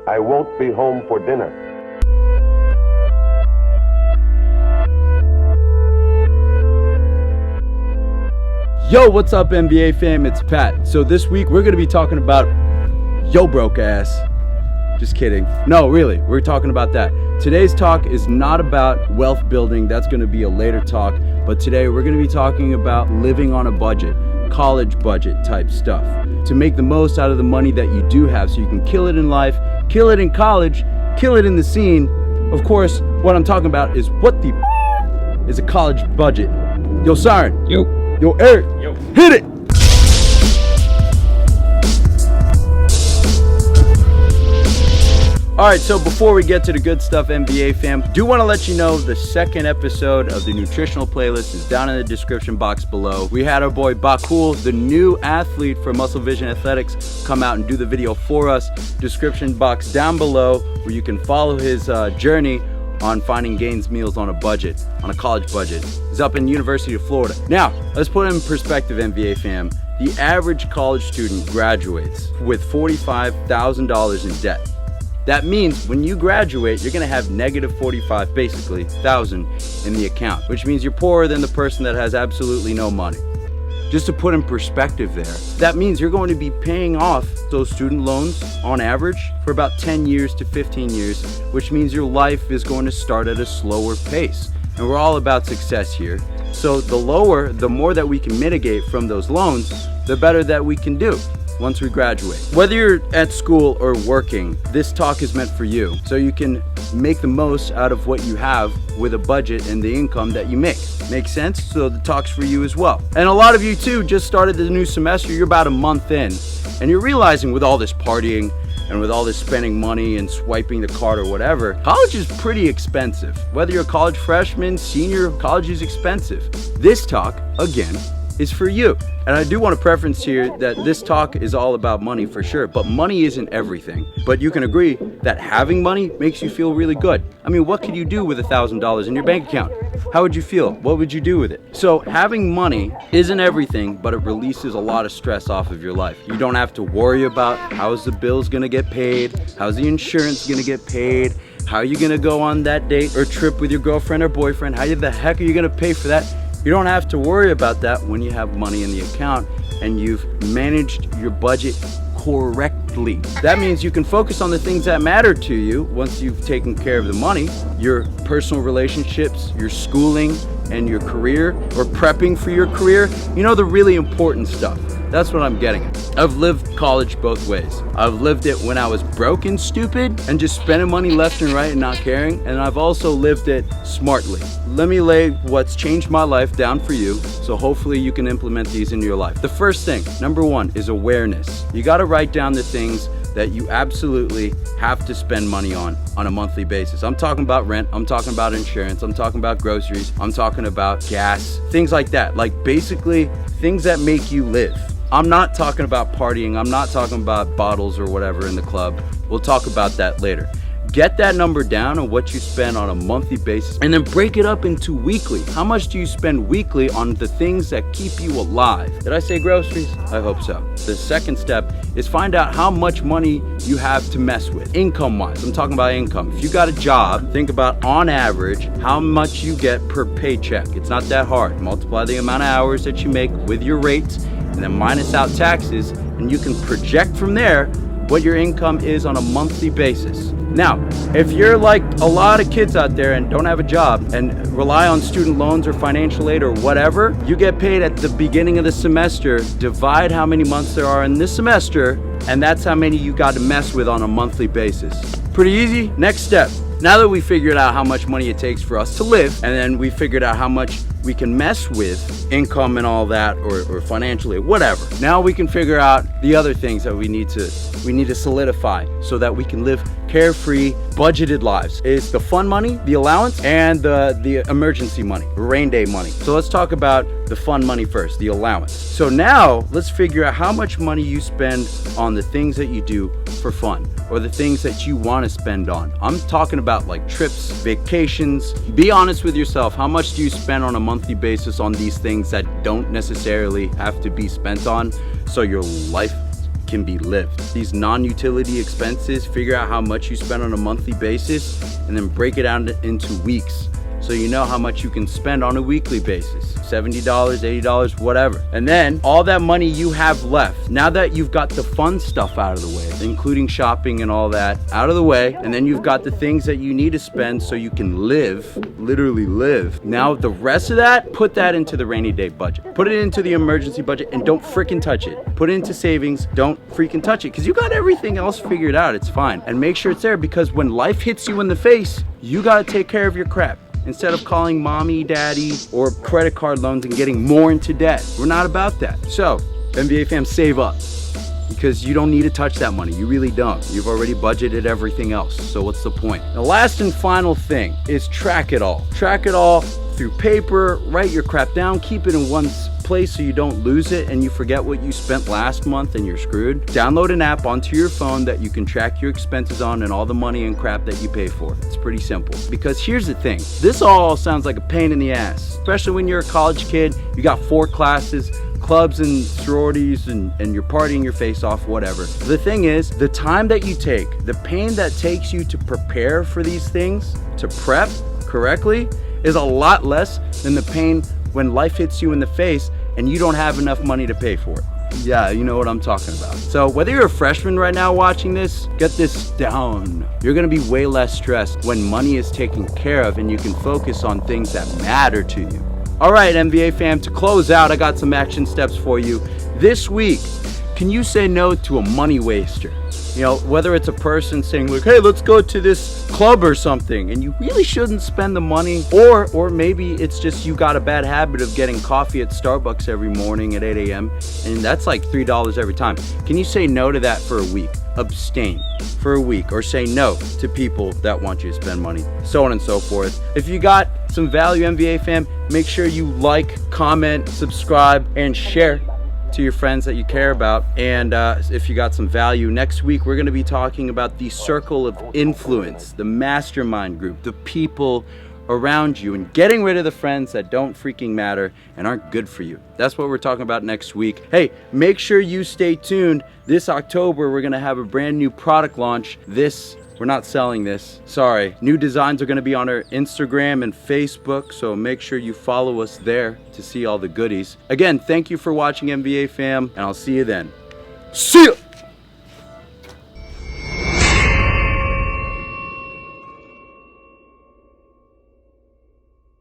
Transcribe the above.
I won't be home for dinner. Yo, what's up, MVA fam? It's Pat. So this week we're gonna be talking about yo broke ass. Just kidding. No, really, we're talking about that. Today's talk is not about wealth building. That's gonna be a later talk. But today we're gonna be talking about living on a budget, college budget type stuff, to make the most out of the money that you do have so you can kill it in life, kill it in college, kill it in the scene. Of course, what I'm talking about is what the is a college budget. Yo, Syiren. Yo, Eric. Yo. Hit it. All right, so before we get to the good stuff, MVA fam, do want to let you know the second episode of the nutritional playlist is down in the description box below. We had our boy Bakul, the new athlete for Muscle Vision Athletics, come out and do the video for us. Description box down below where you can follow his journey on finding Gains meals on a budget, on a college budget. He's up in University of Florida. Now, let's put it in perspective, MVA fam. The average college student graduates with $45,000 in debt. That means when you graduate, you're gonna have negative 45, basically, thousand in the account, which means you're poorer than the person that has absolutely no money. Just to put in perspective there, that means you're going to be paying off those student loans on average for about 10 years to 15 years, which means your life is going to start at a slower pace. And we're all about success here. So the more that we can mitigate from those loans, the better that we can do once we graduate. Whether you're at school or working, this talk is meant for you, so you can make the most out of what you have with a budget and the income that you make. Make sense? So the talk's for you as well. And a lot of you too just started the new semester, you're about a month in, and you're realizing with all this partying and with all this spending money and swiping the card or whatever, college is pretty expensive. Whether you're a college freshman, senior, college is expensive. This talk, again, is for you. And I do want to preference here that this talk is all about money for sure, but money isn't everything. But you can agree that having money makes you feel really good. I mean, what could you do with $1,000 in your bank account? How would you feel? What would you do with it? So having money isn't everything, but it releases a lot of stress off of your life. You don't have to worry about how's the bills gonna get paid, how's the insurance gonna get paid, how are you gonna go on that date or trip with your girlfriend or boyfriend, how the heck are you gonna pay for that? You don't have to worry about that when you have money in the account and you've managed your budget correctly. That means you can focus on the things that matter to you once you've taken care of the money, your personal relationships, your schooling, and your career, or prepping for your career. You know, the really important stuff. That's what I'm getting at. I've lived college both ways. I've lived it when I was broke and stupid and just spending money left and right and not caring. And I've also lived it smartly. Let me lay what's changed my life down for you, so hopefully you can implement these into your life. The first thing, number one, is awareness. You gotta write down the things that you absolutely have to spend money on a monthly basis. I'm talking about rent, I'm talking about insurance, I'm talking about groceries, I'm talking about gas, things like that. Like basically things that make you live. I'm not talking about partying, I'm not talking about bottles or whatever in the club. We'll talk about that later. Get that number down on what you spend on a monthly basis and then break it up into weekly. How much do you spend weekly on the things that keep you alive? Did I say groceries? I hope so. The second step is find out how much money you have to mess with, income-wise. I'm talking about income. If you got a job, think about on average how much you get per paycheck. It's not that hard. Multiply the amount of hours that you make with your rates and then minus out taxes, and you can project from there what your income is on a monthly basis. Now, if you're like a lot of kids out there and don't have a job and rely on student loans or financial aid or whatever, you get paid at the beginning of the semester, divide how many months there are in this semester, and that's how many you got to mess with on a monthly basis. Pretty easy. Next step. Now that we figured out how much money it takes for us to live, and then we figured out how much we can mess with income and all that, or financially, whatever. Now we can figure out the other things that we need to solidify so that we can live carefree, budgeted lives. It's the fun money, the allowance, and the emergency money, rain day money. So let's talk about the fun money first, the allowance. So now let's figure out how much money you spend on the things that you do for fun, or the things that you want to spend on. I'm talking about like trips, vacations. Be honest with yourself. How much do you spend on a monthly basis on these things that don't necessarily have to be spent on, so your life can be lived. These non-utility expenses, figure out how much you spend on a monthly basis and then break it down into weeks. So you know how much you can spend on a weekly basis, $70, $80, whatever. And then all that money you have left, now that you've got the fun stuff out of the way, including shopping and all that out of the way, and then you've got the things that you need to spend so you can live, literally live. Now the rest of that, put that into the rainy day budget. Put it into the emergency budget and don't freaking touch it. Put it into savings, don't freaking touch it, because you got everything else figured out, it's fine. And make sure it's there, because when life hits you in the face, you gotta take care of your crap. Instead of calling mommy, daddy, or credit card loans and getting more into debt. We're not about that. So, MVA fam, save up. Because you don't need to touch that money. You really don't. You've already budgeted everything else. So what's the point? The last and final thing is track it all. Track it all through paper, write your crap down, keep it in one place so you don't lose it and you forget what you spent last month and you're screwed. Download an app onto your phone that you can track your expenses on and all the money and crap that you pay for. It's pretty simple. Because here's the thing, this all sounds like a pain in the ass, especially when you're a college kid, you got 4 classes, clubs and sororities and you're partying your face off, whatever. The thing is, the time that you take, the pain that takes you to prepare for these things, to prep correctly, is a lot less than the pain when life hits you in the face and you don't have enough money to pay for it. Yeah, you know what I'm talking about. So whether you're a freshman right now watching this, get this down. You're gonna be way less stressed when money is taken care of and you can focus on things that matter to you. All right, MVA fam, to close out, I got some action steps for you. This week, can you say no to a money waster? You know, whether it's a person saying like, hey, let's go to this club or something, and you really shouldn't spend the money, or maybe it's just you got a bad habit of getting coffee at Starbucks every morning at 8 a.m. and that's like $3 every time. Can you say no to that for a week? Abstain for a week, or say no to people that want you to spend money, so on and so forth. If you got some value, MVA fam, make sure you like, comment, subscribe, and share to your friends that you care about. And if you got some value, next week we're going to be talking about the circle of influence, the mastermind group, the people around you, and getting rid of the friends that don't freaking matter and aren't good for you. That's what we're talking about next week. Hey, make sure you stay tuned. This October we're going to have a brand new product launch. We're not selling this, sorry. New designs are gonna be on our Instagram and Facebook, so make sure you follow us there to see all the goodies. Again, thank you for watching MVA fam, and I'll see you then. See ya!